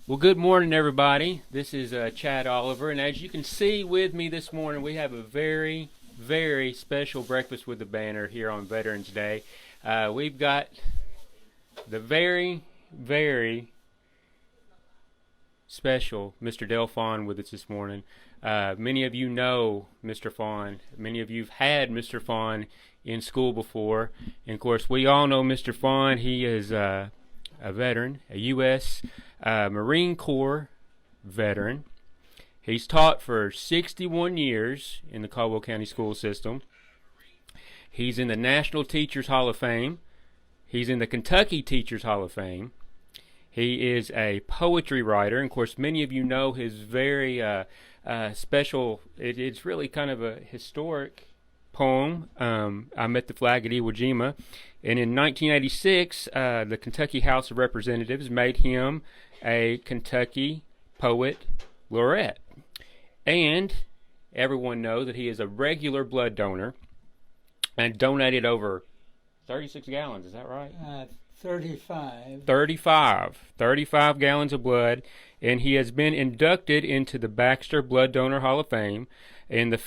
Well, good morning, everybody. This is Chad Oliver, and as you can see with me this morning, we have a very, very special breakfast with the banner here on Veterans Day. We've got the very, very special Mr. Faughn with us this morning. Many of you know Mr. Faughn. Many of you have had Mr. Faughn in school before. And, of course, we all know Mr. Faughn. He is a veteran, a U.S. Marine Corps veteran. He's taught for 61 years in the Caldwell County school system. He's in the National Teachers Hall of Fame. He's in the Kentucky Teachers Hall of Fame. He is a poetry writer. And of course, many of you know his very special, it's really kind of a historic poem, I Met the Flag at Iwo Jima. And in 1986, the Kentucky House of Representatives made him a Kentucky Poet Laureate. And everyone knows that he is a regular blood donor and donated over 36 gallons, is that right? 35. 35 gallons of blood, and he has been inducted into the Baxter Blood Donor Hall of Fame and the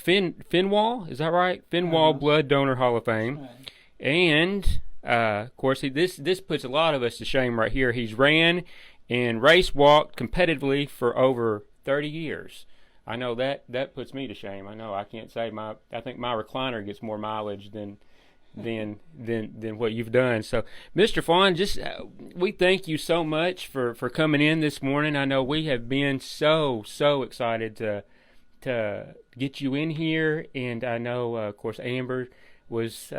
Fenwall, is that right? Fenwall Blood Donor Hall of Fame. Right. And, of course, this puts a lot of us to shame right here. He's ran and race walked competitively for over 30 years. I know that puts me to shame. I know I can't say I think my recliner gets more mileage than what you've done. So, Mr. Faughn, just we thank you so much for coming in this morning. I know we have been so excited to get you in here, and I know, of course, Amber was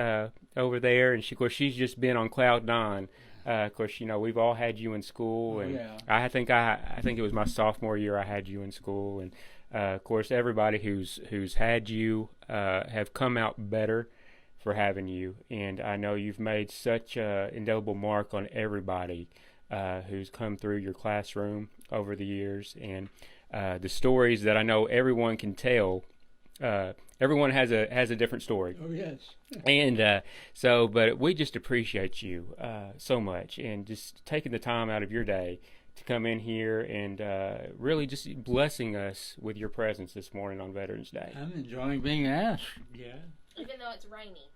over there, and of course she's just been on cloud nine. Of course, you know we've all had you in school, and yeah. I think it was my sophomore year I had you in school, and of course everybody who's had you have come out better for having you, and I know you've made such an indelible mark on everybody who's come through your classroom over the years, and the stories that I know everyone can tell. Everyone has a different story. Oh yes. And but we just appreciate you so much, and just taking the time out of your day to come in here and really just blessing us with your presence this morning on Veterans Day. I'm enjoying being asked. Yeah. Even though it's rainy.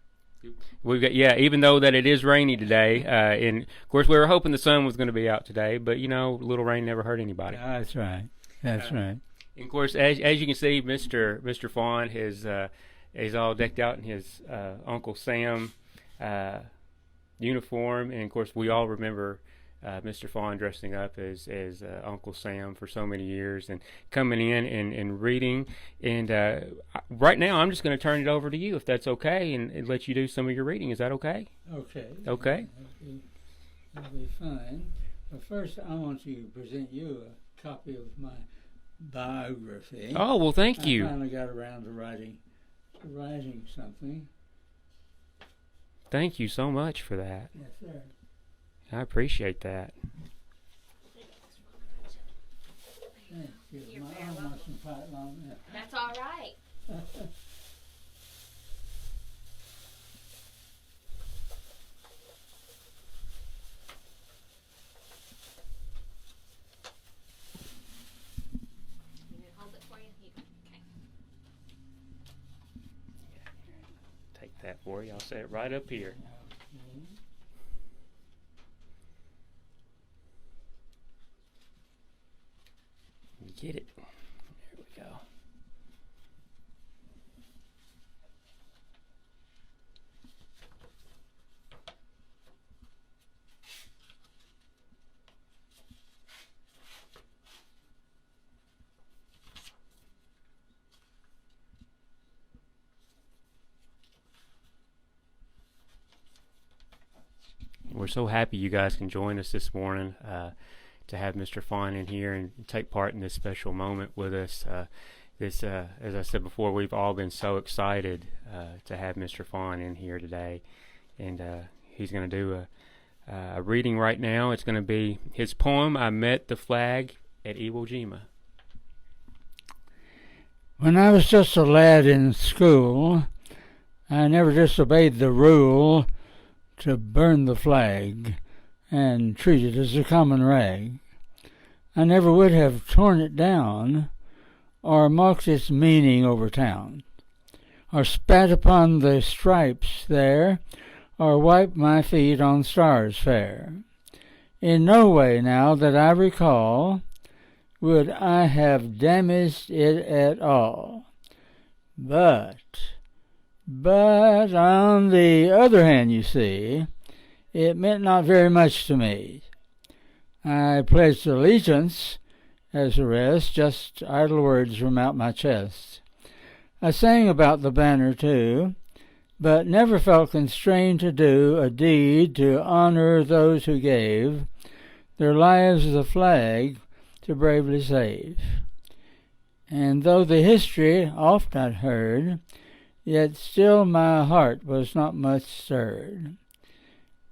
We've got even though that it is rainy today, and of course we were hoping the sun was going to be out today, but you know, a little rain never hurt anybody. That's right. That's right. And of course, as you can see, Mr. Faughn is all decked out in his Uncle Sam uniform, and of course we all remember Mr. Faughn dressing up as Uncle Sam for so many years, and coming in and reading. And right now, I'm just going to turn it over to you, if that's okay, and let you do some of your reading. Is that okay? Okay. Okay. That'll be fine. But first, I want to present you a copy of my biography. Oh, well, thank you. I finally got around to writing something. Thank you so much for that. Yes, sir. I appreciate that. Thank you. You're My very arm welcome. wasn't quite long enough. That's all right. You can hold it for you. Okay. Take that for you. I'll set it right up here. Get it. There we go. We're so happy you guys can join us this morning. To have Mr. Faughn in here and take part in this special moment with us. As I said before, we've all been so excited to have Mr. Faughn in here today, and he's going to do a reading right now. It's going to be his poem, "I Met the Flag at Iwo Jima." When I was just a lad in school, I never disobeyed the rule to burn the flag and treat it as a common rag. I never would have torn it down, or marked its meaning over town, or spat upon the stripes there, or wiped my feet on stars fair. In no way now that I recall would I have damaged it at all. But on the other hand, you see, it meant not very much to me. I pledged allegiance, as the rest, just idle words from out my chest. I sang about the banner, too, but never felt constrained to do a deed to honor those who gave their lives as a flag to bravely save. And though the history oft I'd heard, yet still my heart was not much stirred.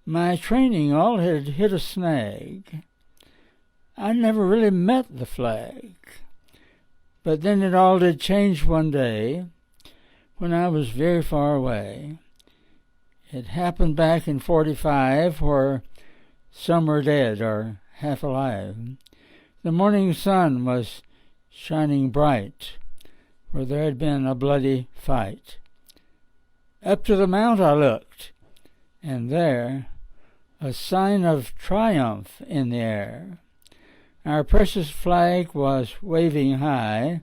My training all had hit a snag. I never really met the flag. But then it all did change one day when I was very far away. It happened back in 45, where some were dead or half alive. The morning sun was shining bright, where there had been a bloody fight. Up to the mount I looked, and there a sign of triumph in the air. Our precious flag was waving high,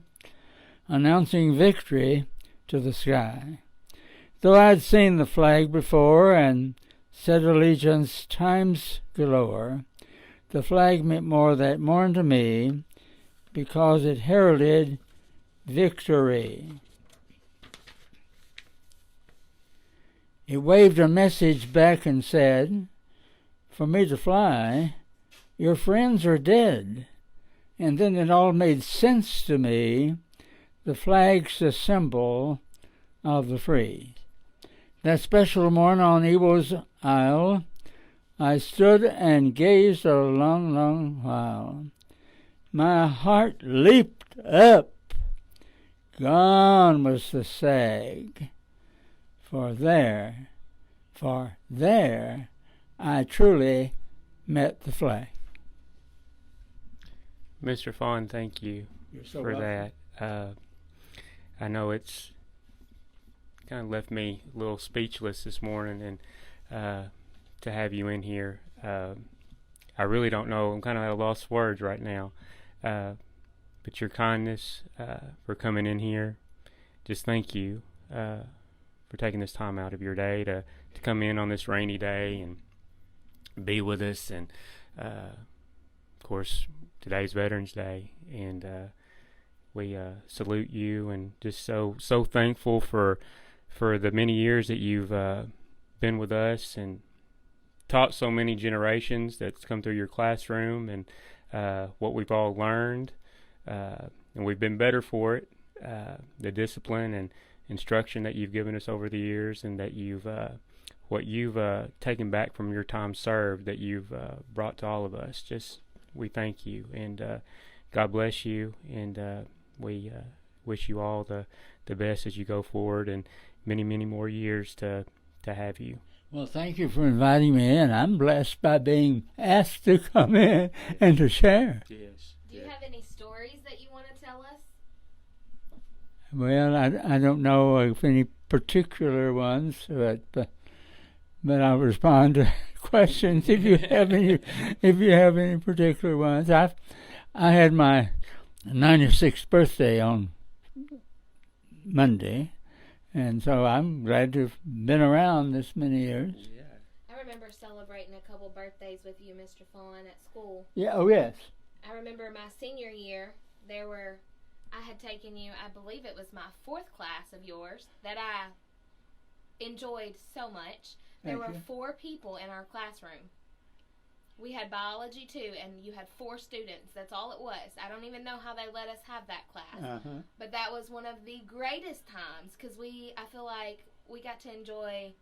announcing victory to the sky. Though I'd seen the flag before and said allegiance times galore, the flag meant more that morn to me because it heralded victory. It waved a message back and said, for me to fly, your friends are dead. And then it all made sense to me. The flag's the symbol of the free. That special morn on Ewo's Isle, I stood and gazed a long, long while. My heart leaped up. Gone was the sag. For there I truly met the flag. Mr. Faughn, thank you for that. I know it's kind of left me a little speechless this morning, and to have you in here, I really don't know. I'm kind of at a lost for words right now. But your kindness for coming in here, just thank you for taking this time out of your day to come in on this rainy day and be with us. And of course, today's Veterans Day, and we salute you, and just so thankful for the many years that you've been with us and taught so many generations that's come through your classroom, and what we've all learned, and we've been better for it. The discipline and instruction that you've given us over the years, and that you've what you've taken back from your time served, that you've brought to all of us. Just we thank you, and God bless you, and we wish you all the best as you go forward, and many, many more years to have you. Well, thank you for inviting me in. I'm blessed by being asked to come in and to share. Yes. Do you have any stories that you want to tell us? Well, I don't know of any particular ones, but I'll respond to questions if you have any particular ones. I had my 96th birthday on Monday, and so I'm glad to have been around this many years. Yeah. I remember celebrating a couple birthdays with you, Mr. Faughn, at school. Yeah. Oh, yes. I remember my senior year, I had taken you, I believe it was my 4th class of yours, that I enjoyed so much. There were 4 people in our classroom. We had biology too, and you had 4 students. That's all it was. I don't even know how they let us have that class. But that was one of the greatest times, because I feel like we got to enjoy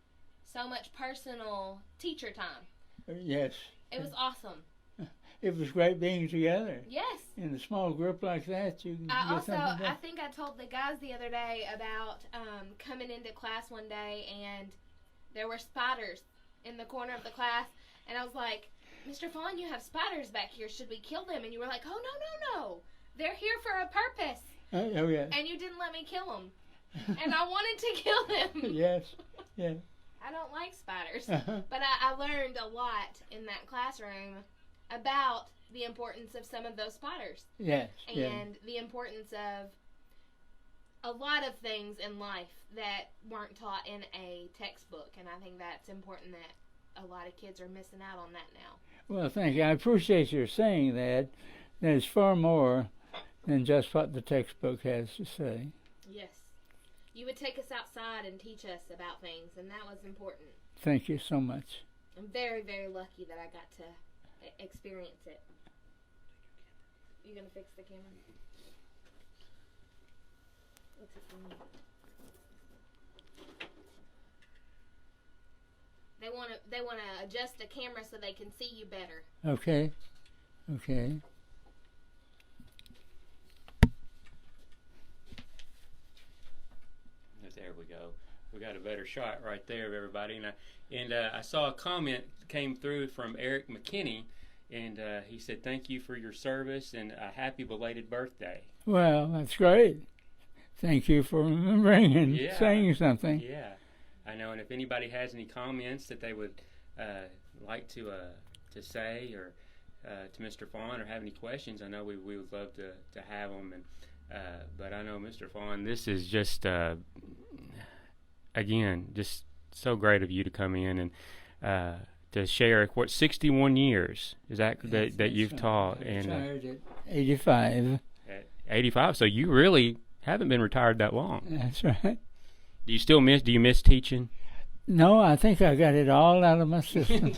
so much personal teacher time. Yes. It was awesome. It was great being together. Yes. In a small group like that, you can get something done. I think I told the guys the other day about coming into class one day, and there were spiders in the corner of the class, and I was like, Mr. Faughn, you have spiders back here. Should we kill them? And you were like, oh, no. They're here for a purpose. Oh, yeah. And you didn't let me kill them. And I wanted to kill them. Yes, yeah. I don't like spiders. But I learned a lot in that classroom about the importance of some of those spiders. Yes. And the importance of a lot of things in life that weren't taught in a textbook. And I think that's important that a lot of kids are missing out on that now. Well, thank you. I appreciate your saying that. There's far more than just what the textbook has to say. Yes. You would take us outside and teach us about things, and that was important. Thank you so much. I'm very, very lucky that I got to experience it. You gonna fix the camera? What's it doing? They wanna adjust the camera so they can see you better. Okay. There we go. We got a better shot right there of everybody. And I saw a comment came through from Eric McKinney, and he said, "Thank you for your service and a happy belated birthday." Well, that's great. Thank you for remembering and saying something. Yeah, I know. And if anybody has any comments that they would like to say or to Mr. Faughn or have any questions, I know we would love to have them. And but I know, Mr. Faughn, this is just again just so great of you to come in and to share 61 years is that you've taught. I and retired at 85. At 85, so you really haven't been retired that long. That's right. Do you miss teaching? No, I think I got it all out of my system.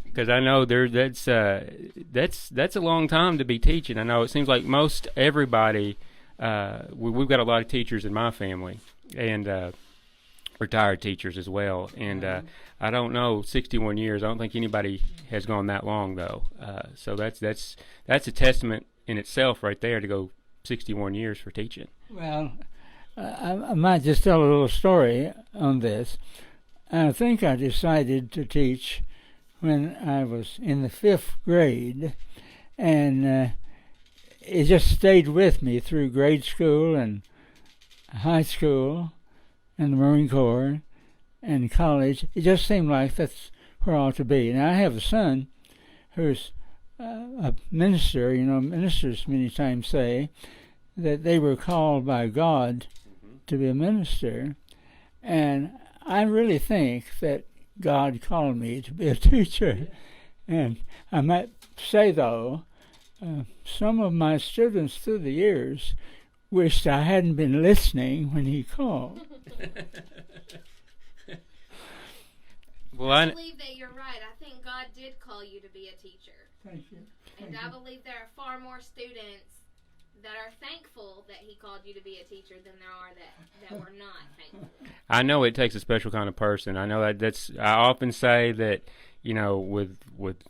Because I know that's a long time to be teaching. I know it seems like most everybody. We've got a lot of teachers in my family, and retired teachers as well. And I don't know, 61 years. I don't think anybody has gone that long though. So that's a testament in itself, right there, to go 61 years for teaching. Well, I might just tell a little story on this. I think I decided to teach when I was in the 5th grade, and it just stayed with me through grade school and high school and the Marine Corps and college. It just seemed like that's where I ought to be. And I have a son who's a minister. You know, ministers many times say that they were called by God to be a minister, and I really think that God called me to be a teacher. And I might say, though, some of my students through the years wished I hadn't been listening when he called. Well, I believe that you're right. I think God did call you to be a teacher. Thank you. And I believe there are far more students that are thankful that he called you to be a teacher than there are that were not thankful. I know it takes a special kind of person. I know I often say that, you know, with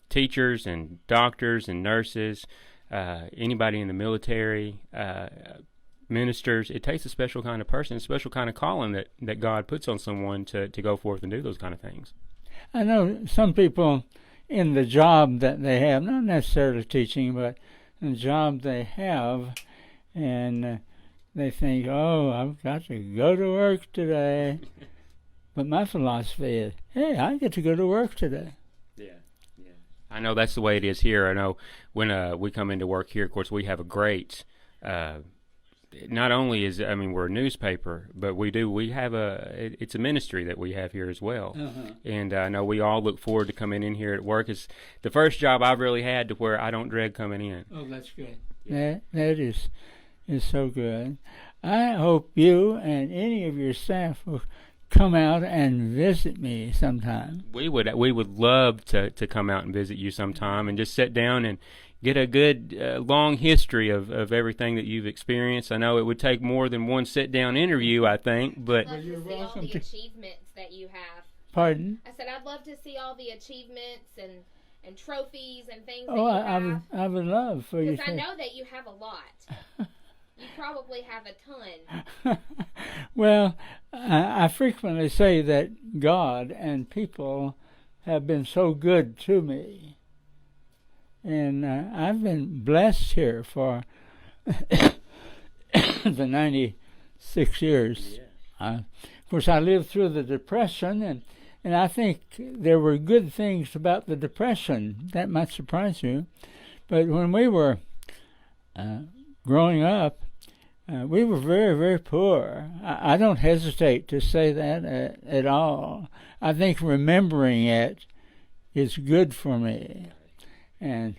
teachers and doctors and nurses, anybody in the military, ministers, it takes a special kind of person, a special kind of calling that God puts on someone to go forth and do those kind of things. I know some people in the job that they have, not necessarily teaching, but the job they have, and they think, oh, I've got to go to work today. But my philosophy is, hey, I get to go to work today. Yeah. I know that's the way it is here. I know when we come into work here, of course, we have a great, not only we're a newspaper, but it's a ministry that we have here as well. Uh-huh. And I know we all look forward to coming in here at work. It's the first job I've really had to where I don't dread coming in. Oh, that's good. Yeah. That is so good. I hope you and any of your staff will come out and visit me sometime. We would love to come out and visit you sometime and just sit down and get a good long history of everything that you've experienced. I know it would take more than one sit-down interview, I think, but I'd love to see all the achievements that you have. Pardon? I said I'd love to see all the achievements and trophies and things that you have. I would love for you to. Because I know that you have a lot. You probably have a ton. Well, I frequently say that God and people have been so good to me. And I've been blessed here for the 96 years. Yeah. Of course, I lived through the Depression, and I think there were good things about the Depression. That might surprise you. But when we were growing up, we were very, very poor. I don't hesitate to say that at all. I think remembering it is good for me. And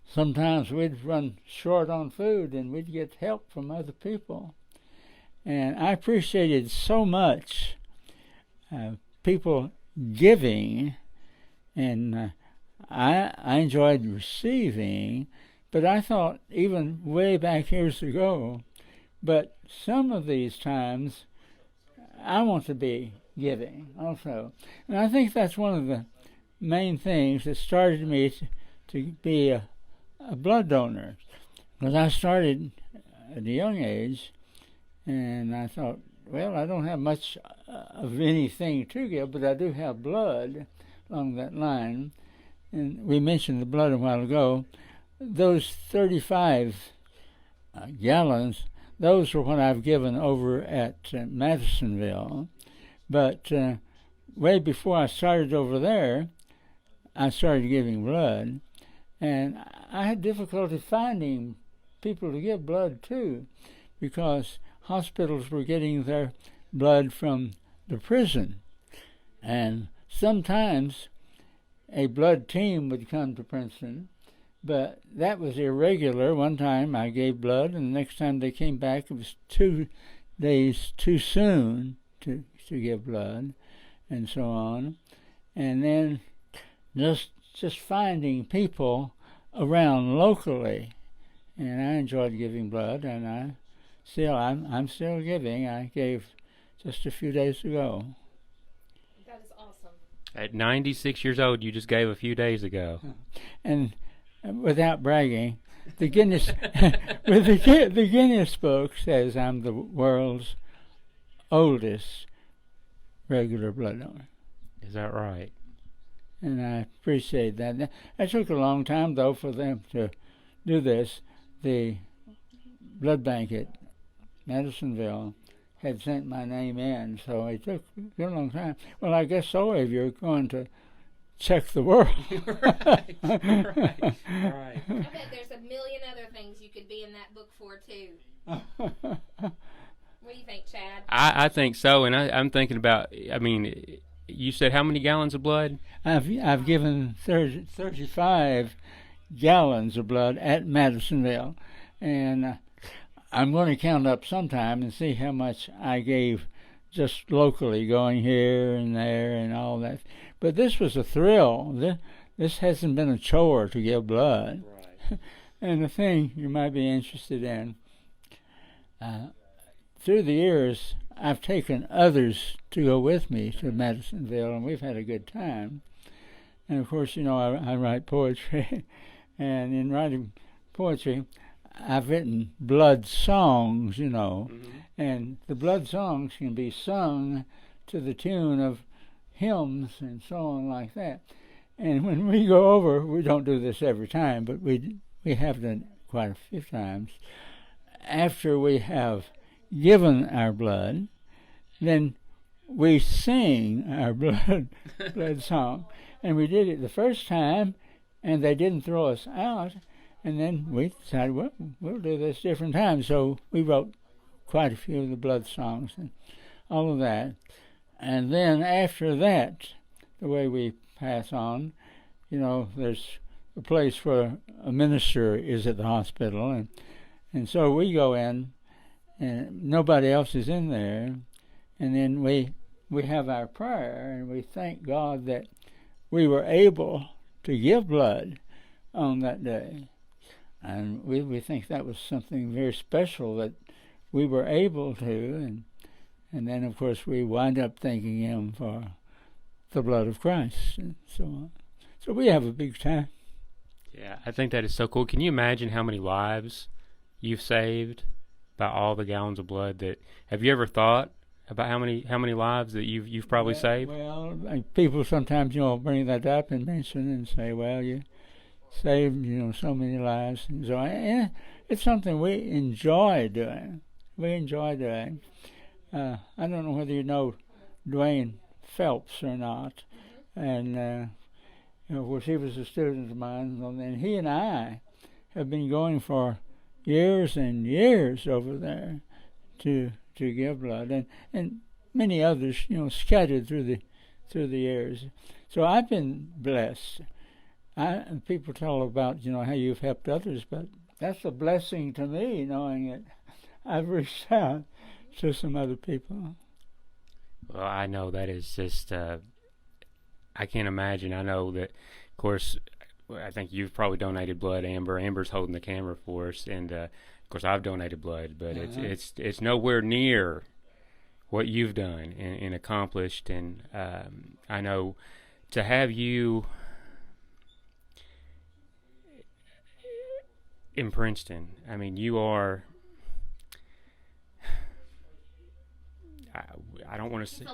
sometimes we'd run short on food and we'd get help from other people. And I appreciated so much people giving, and I enjoyed receiving, but I thought even way back years ago, but some of these times I want to be giving also. And I think that's one of the main things that started me to be a blood donor. Because I started at a young age, and I thought, well, I don't have much of anything to give, but I do have blood along that line. And we mentioned the blood a while ago. Those 35 gallons, those are what I've given over at Madisonville. But way before I started over there, I started giving blood. And I had difficulty finding people to give blood to, because hospitals were getting their blood from the prison. And sometimes a blood team would come to Princeton, but that was irregular. One time I gave blood, and the next time they came back, it was 2 days too soon to give blood, and so on. And then just finding people around locally, and I enjoyed giving blood, and I'm still giving. I gave just a few days ago. That is awesome. At 96 years old, you just gave a few days ago. And without bragging, the Guinness the Guinness book says I'm the world's oldest regular blood donor. Is that right? And I appreciate that. It took a long time, though, for them to do this. The blood bank at Madisonville had sent my name in, so it took a long time. Well, I guess so if you're going to check the world. Right. I bet there's a million other things you could be in that book for, too. What do you think, Chad? I think so, and I'm thinking about, I mean, you said how many gallons of blood? I've given 35 gallons of blood at Madisonville, and I'm going to count up sometime and see how much I gave just locally, going here and there and all that. But this was a thrill. This hasn't been a chore to give blood. Right. And the thing you might be interested in, through the years, I've taken others to go with me to Madisonville, and we've had a good time. And of course, you know, I write poetry, and in writing poetry, I've written blood songs, you know, and the blood songs can be sung to the tune of hymns and so on like that. And when we go over, we don't do this every time, but we have done it quite a few times. After we have given our blood, then we sing our blood song. And we did it the first time, and they didn't throw us out. And then we decided, well, we'll do this different times. So we wrote quite a few of the blood songs and all of that. And then after that, the way we pass on, you know, there's a place where a minister is at the hospital. And so we go in, and nobody else is in there. And then we have our prayer, and we thank God that we were able to give blood on that day. And we think that was something very special that we were able to. And then, of course, we wind up thanking Him for the blood of Christ and so on. So we have a big time. Yeah, I think that is so cool. Can you imagine how many lives you've saved by all the gallons of blood? Have you ever thought about how many lives that you've probably saved? Well, people sometimes bring that up and mention and say, well, you saved so many lives, and so it's something we enjoy doing. We enjoy doing. I don't know whether you know Dwayne Phelps or not, and of course he was a student of mine, and he and I have been going for years and years over there to give blood, and many others, scattered through the years. So I've been blessed. People tell about how you've helped others, but that's a blessing to me, knowing that I've reached out to some other people. Well, I know that is just I can't imagine. I know that, of course, I think you've probably donated blood, Amber. Amber's holding the camera for us, and of course I've donated blood, but it's nowhere near what you've done and accomplished. And I know to have you in Princeton, I mean, you are. I don't want to say.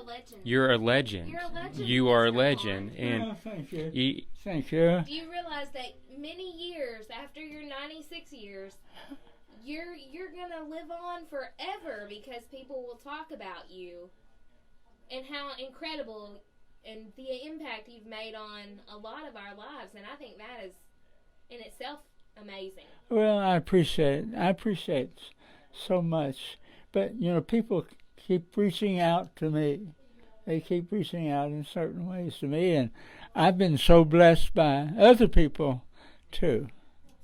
You're a legend. You're a legend. You are a legend, and thank you. Thank you. Do you realize that many years after your 96 years, you're gonna live on forever because people will talk about you and how incredible and the impact you've made on a lot of our lives, and I think that is in itself amazing. Well, I appreciate so much, but people keep reaching out to me. They keep reaching out in certain ways to me, and I've been so blessed by other people too.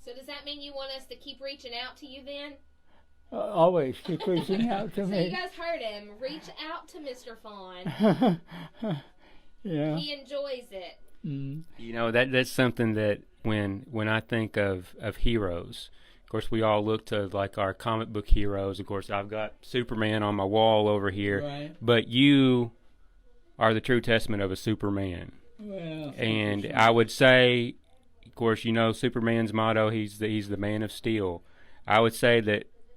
So does that mean you want us to keep reaching out to you then? Always keep reaching out to so me. You guys heard him. Reach out to Mr. Faughn. Yeah. He enjoys it. Mm. That's something that when I think of heroes, of course we all look to like our comic book heroes. Of course I've got Superman on my wall over here, right. But you are the true testament of a Superman. Well, and I would say, of course, Superman's motto, he's the man of steel. I would say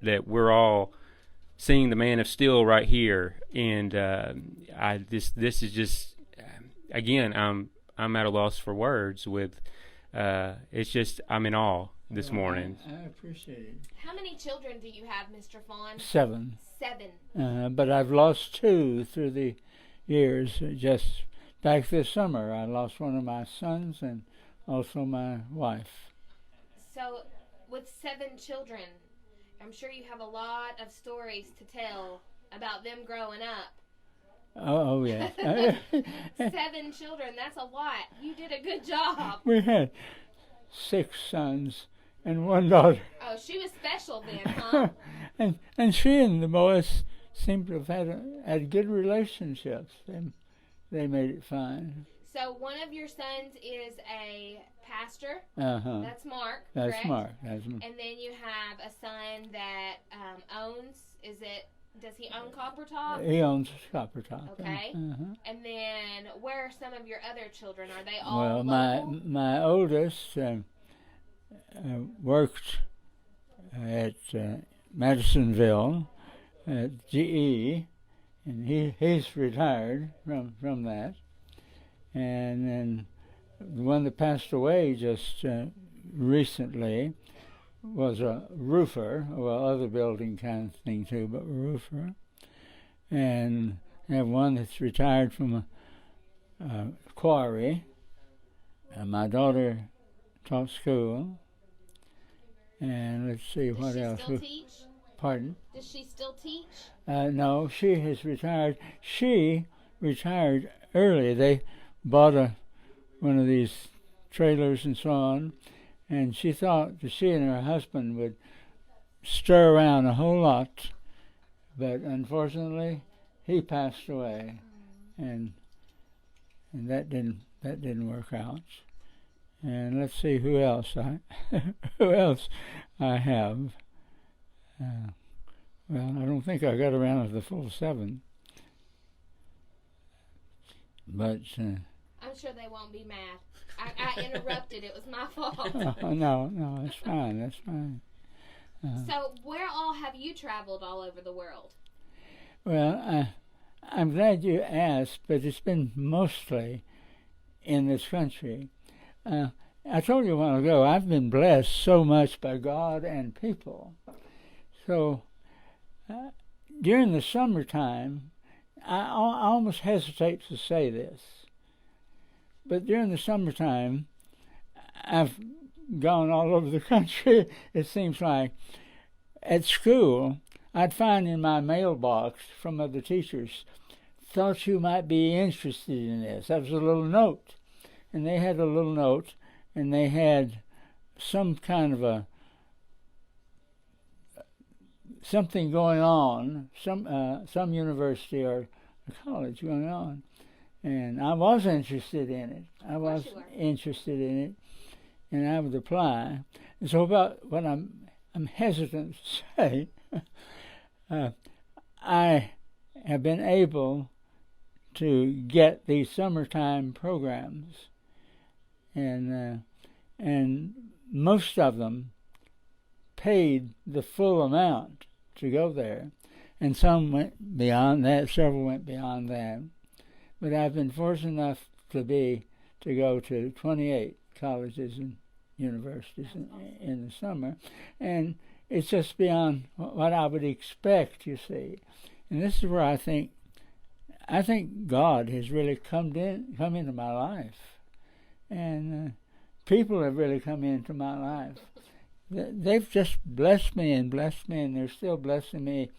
that we're all seeing the man of steel right here, and this is just again, I'm at a loss for words with it's just I'm in awe this morning. I appreciate it. How many children do you have, Mr. Faughn? 7. 7. But I've lost 2 through the years. Just back this summer, I lost one of my sons and also my wife. So, with 7 children, I'm sure you have a lot of stories to tell about them growing up. Oh yeah. 7 children, that's a lot. You did a good job. We had 6 sons and 1 daughter. Oh, she was special then, huh? and she and the boys seemed to have had good relationships. They made it fine. So one of your sons is a pastor. Uh-huh. That's Mark. That's correct? Mark. And then you have a son that owns. Does he own Copper Top? He owns Copper Top. Okay. Uh-huh. And then where are some of your other children? Are they all Well, local? my oldest worked at Madisonville at GE, and he's retired from that. And then the one that passed away just recently was a roofer, well, other building kind of thing too, but a roofer. And I have one that's retired from a quarry. And my daughter taught school. And let's see, what else? Does she still teach? Pardon? Does she still teach? No, she has retired. She retired early. They bought one of these trailers and so on, and she thought that she and her husband would stir around a whole lot, but unfortunately, he passed away, and that didn't work out. And let's see who else I have. Well, I don't think I got around to the full 7, but. I'm sure they won't be mad. I interrupted. It was my fault. No, that's fine. That's fine. So, where all have you traveled all over the world? Well, I'm glad you asked, but it's been mostly in this country. I told you a while ago, I've been blessed so much by God and people. So during the summertime, I almost hesitate to say this, but during the summertime, I've gone all over the country, it seems like. At school, I'd find in my mailbox from other teachers, thought you might be interested in this. That was a little note. And they had a little note, and they had some kind of something going on, some university or college going on. And I was interested in it. I was interested in it, and I would apply. And so about what I'm hesitant to say, I have been able to get these summertime programs, and most of them paid the full amount to go there, and some went beyond that. Several went beyond that, but I've been fortunate enough to go to 28 colleges and universities in the summer, and it's just beyond what I would expect, you see. And this is where I think God has really come into my life, and people have really come into my life. They've just blessed me, and they're still blessing me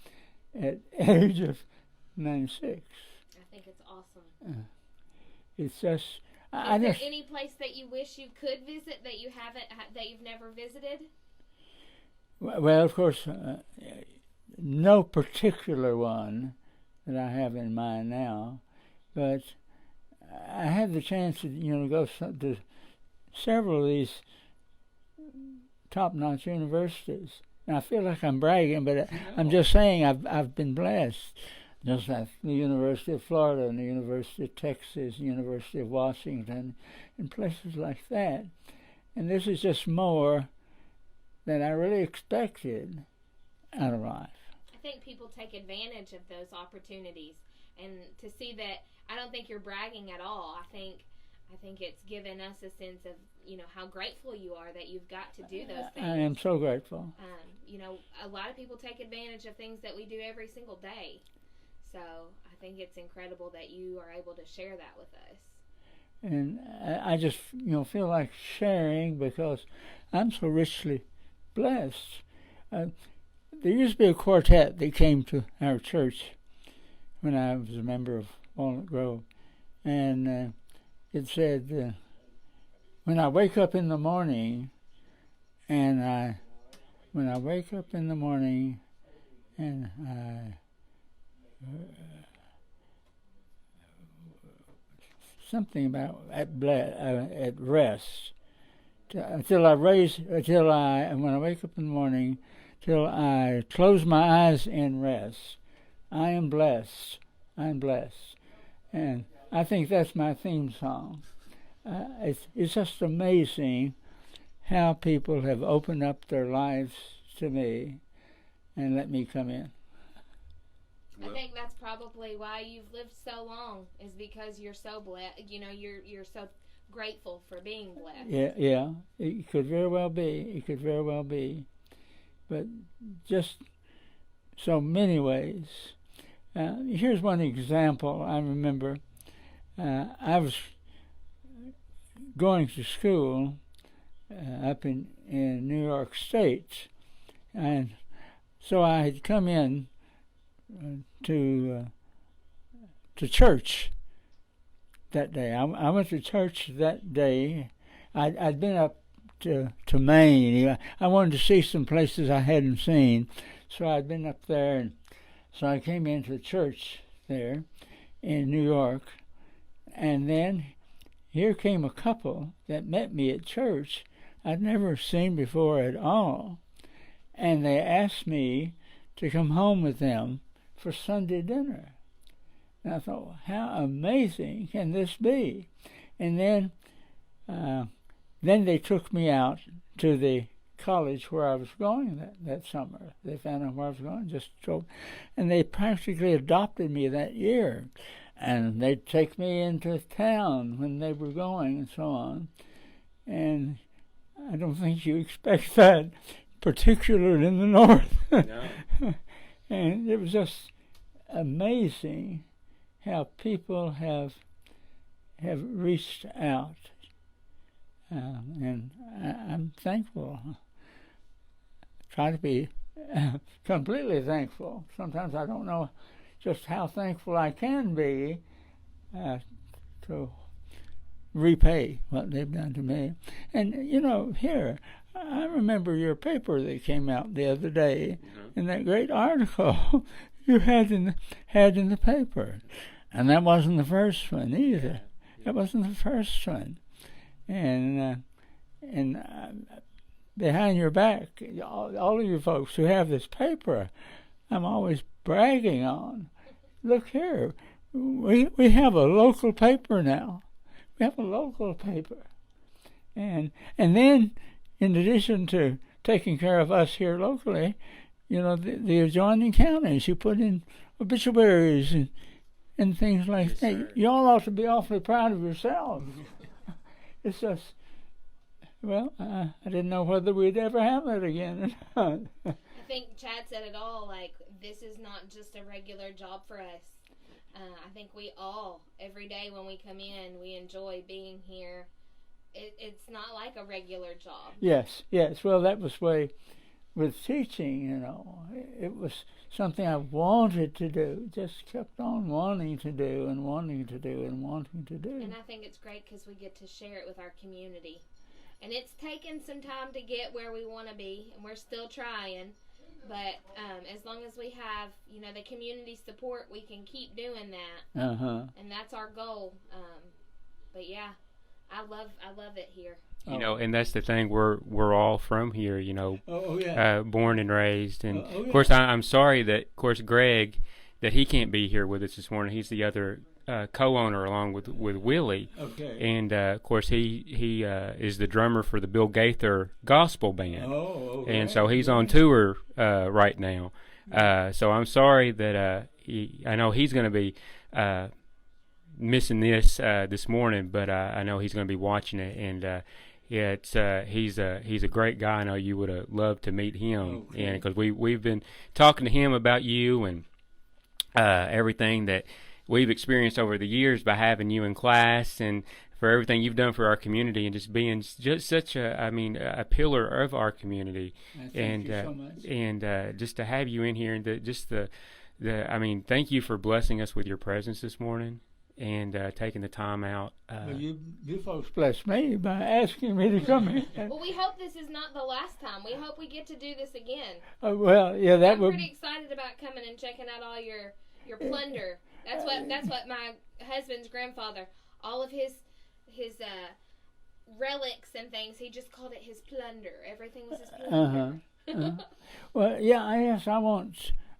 at age of 96. I think it's awesome. It's just. Is there any place that you wish you could visit that you've never visited? Well, of course, no particular one that I have in mind now, but I had the chance to go to several of these top-notch universities. And I feel like I'm bragging, but I'm just saying I've been blessed. Just like the University of Florida and the University of Texas, the University of Washington, and places like that. And this is just more than I really expected out of life. I think people take advantage of those opportunities, and to see that, I don't think you're bragging at all. I think it's given us a sense of how grateful you are that you've got to do those things. I am so grateful. A lot of people take advantage of things that we do every single day. So I think it's incredible that you are able to share that with us. And I just feel like sharing because I'm so richly blessed. There used to be a quartet that came to our church when I was a member of Walnut Grove, and it said, "When I wake up in the morning, and something about at rest when I wake up in the morning till I close my eyes in rest. I am blessed. And I think that's my theme song. It's just amazing how people have opened up their lives to me and let me come in. I think that's probably why you've lived so long, is because you're so blessed. You're so grateful for being blessed. Yeah. It could very well be. But just so many ways. Here's one example. I remember I was going to school up in New York State, and so I had come in to church that day. I went to church that day. I'd been up to Maine. I wanted to see some places I hadn't seen, so I'd been up there, and so I came into church there in New York, and then here came a couple that met me at church I'd never seen before at all, and they asked me to come home with them for Sunday dinner. And I thought, how amazing can this be? And then they took me out to the college where I was going that summer. They found out where I was going, just told, and they practically adopted me that year. And they'd take me into town when they were going and so on. And I don't think you expect that, particularly in the North. No. And it was just amazing how people have reached out. And I'm thankful. Try to be completely thankful. Sometimes I don't know just how thankful I can be to repay what they've done to me. And, here, I remember your paper that came out the other day, in that great article you had in the paper. And that wasn't the first one either. That wasn't the first one. And behind your back, all of you folks who have this paper, I'm always bragging on. Look here, we have a local paper now. We have a local paper. And then, in addition to taking care of us here locally, the adjoining counties, you put in obituaries and things like that. Sir. You all ought to be awfully proud of yourselves. It's just, I didn't know whether we'd ever have that again or not. I think Chad said it all, like, this is not just a regular job for us. I think we all, every day when we come in, we enjoy being here. It's not like a regular job. Yes. Well, that was the way with teaching, It was something I wanted to do, just kept on wanting to do and wanting to do and wanting to do. And I think it's great because we get to share it with our community. And it's taken some time to get where we want to be, and we're still trying. But as long as we have, the community support, we can keep doing that. And that's our goal. But yeah, I love it here. And that's the thing. We're all from here. Born and raised. And of course, I'm sorry that, of course, Greg, that he can't be here with us this morning. He's the other co-owner along with Willie. Okay. And of course, he is the drummer for the Bill Gaither Gospel Band. Oh, okay. And so he's on tour right now. So I'm sorry that I know he's going to be missing this morning, but I know he's going to be watching it. And he's a great guy. I know you would have loved to meet him, okay. And because we've been talking to him about you and everything that we've experienced over the years by having you in class, and for everything you've done for our community, and just being just such a pillar of our community. Thank you so much. And just to have you in here, and thank you for blessing us with your presence this morning and taking the time out. Well, you folks blessed me by asking me to come in. Well, we hope this is not the last time. We hope we get to do this again. I'm pretty excited about coming and checking out all your plunder. That's what my husband's grandfather, all of his relics and things, he just called it his plunder. Everything was his plunder. Well, yes,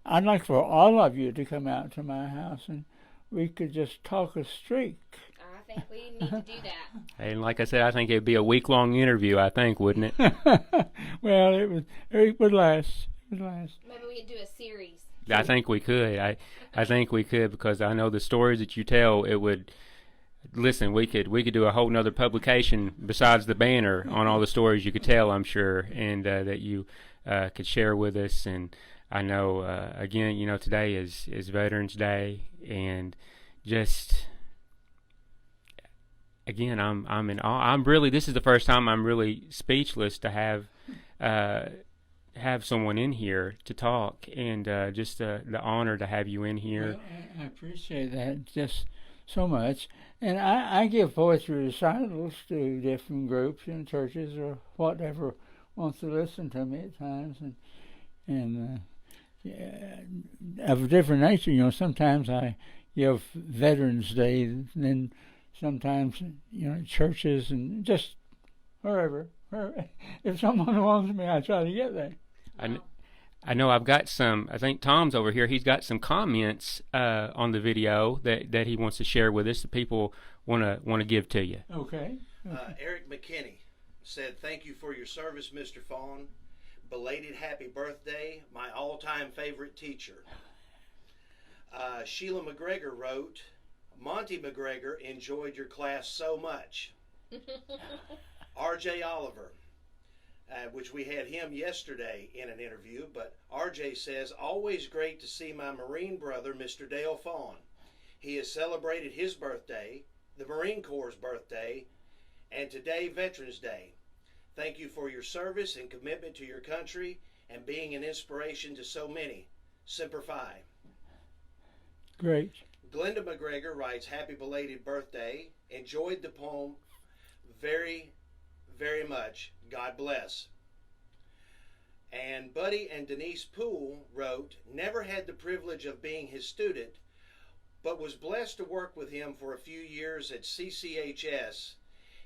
I'd like for all of you to come out to my house and we could just talk a streak. I think we need to do that. And like I said, I think it'd be a week-long interview, I think, wouldn't it? Well, it would last. Maybe we could do a series. I think we could. I think we could, because I know the stories that you tell, it would... Listen, we could do a whole nother publication besides the banner on all the stories you could tell, I'm sure, and that you could share with us. And I know, again, today is Veterans Day, and just... Again, I'm in awe. I'm really... This is the first time I'm really speechless to have someone in here to talk, and just the honor to have you in here. Well, I appreciate that just so much. And I give poetry recitals to different groups and churches or whatever wants to listen to me at times, and of a different nature. Sometimes I give Veterans Day, and then sometimes churches and just wherever. If someone wants me, I try to get there. I know I've got some. I think Tom's over here. He's got some comments on the video that he wants to share with us. The people want to give to you. Okay. Eric McKinney said, "Thank you for your service, Mr. Faughn. Belated happy birthday, my all-time favorite teacher." Sheila McGregor wrote, "Monty McGregor enjoyed your class so much." R.J. Oliver, which we had him yesterday in an interview, but R.J. says, "Always great to see my Marine brother, Mr. Dale Faughn. He has celebrated his birthday, the Marine Corps' birthday, and today Veterans Day. Thank you for your service and commitment to your country and being an inspiration to so many. Semper Fi." Great. Glenda McGregor writes, "Happy belated birthday. Enjoyed the poem very, very much. God bless." And Buddy and Denise Poole wrote, "Never had the privilege of being his student, but was blessed to work with him for a few years at CCHS.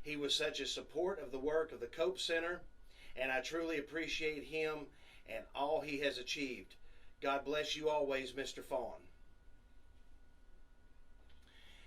He was such a support of the work of the Cope Center, and I truly appreciate him and all he has achieved. God bless you always, Mr. Faughn."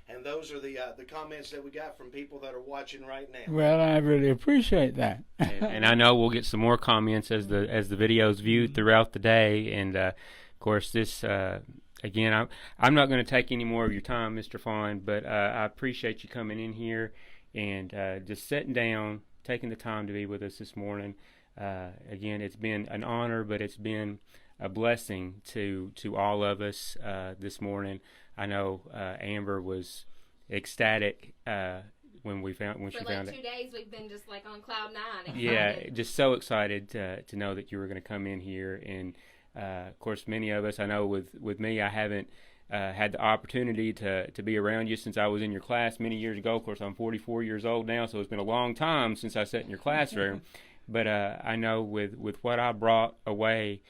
And those are the comments that we got from people that are watching right now. Well, I really appreciate that. and I know we'll get some more comments as the videos viewed throughout the day. And of course, this again, I'm not going to take any more of your time, Mr. Faughn, but I appreciate you coming in here and just sitting down, taking the time to be with us this morning. Again, it's been an honor, but it's been a blessing to all of us this morning. I know Amber was ecstatic when she found it. For 2 days, we've been just like on cloud nine. Excited. Yeah, just so excited to know that you were going to come in here. And of course, many of us, I know with me, I haven't had the opportunity to be around you since I was in your class many years ago. Of course, I'm 44 years old now, so it's been a long time since I sat in your classroom. But I know with what I brought away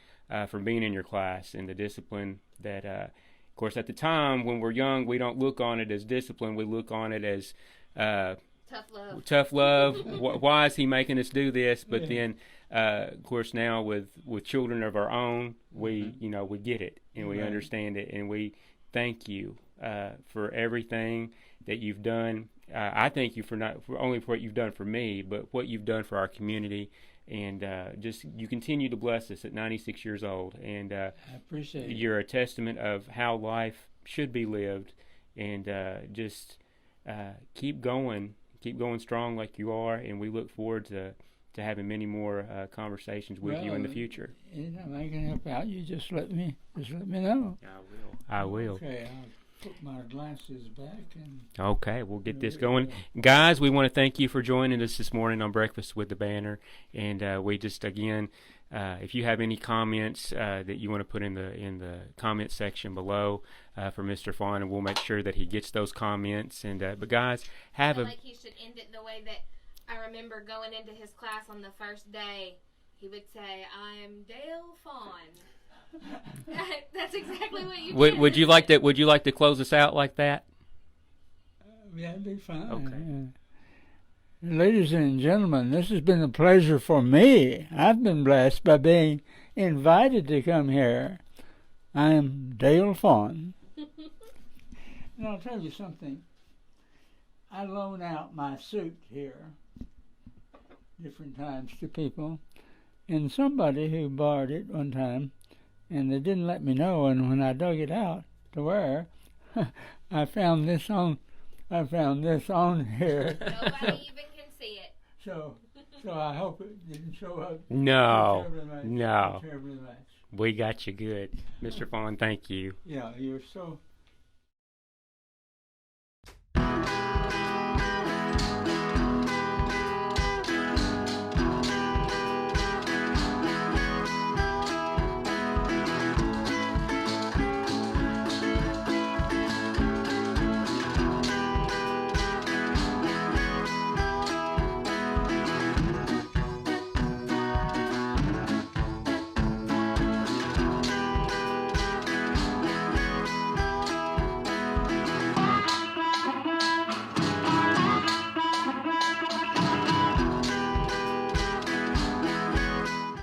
from being in your class and the discipline that, of course, at the time when we're young, we don't look on it as discipline. We look on it as tough love. Why is he making us do this? But then, of course, now with children of our own, we we get it and we understand it, and we thank you for everything that you've done. I thank you for only for what you've done for me, but what you've done for our community. And just you continue to bless us at 96 years old. And I appreciate it. You're a testament of how life should be lived. And just keep going strong like you are. And we look forward to having many more conversations with you in the future. Anytime I can help out, you just let me know. I will. Okay, I'll put my glasses back. Okay, we'll get this going. Guys, we want to thank you for joining us this morning on Breakfast with the Banner. And we just, again, if you have any comments that you want to put in the comment section below for Mr. Faughn, and we'll make sure that he gets those comments. And but guys, I feel like he should end it the way that I remember going into his class on the first day. He would say, "I am Dale Faughn." That's exactly what you did. Would you like to close us out like that? Yeah, that'd be fine. Okay. Ladies and gentlemen, this has been a pleasure for me. I've been blessed by being invited to come here. I am Dale Faughn. And I'll tell you something. I loan out my suit here different times to people. And somebody who borrowed it one time, and they didn't let me know, and when I dug it out to wear, I found this on here. Nobody even can see it. So I hope it didn't show up. No. Terribly much. We got you good. Mr. Faughn, thank you. Yeah, you're so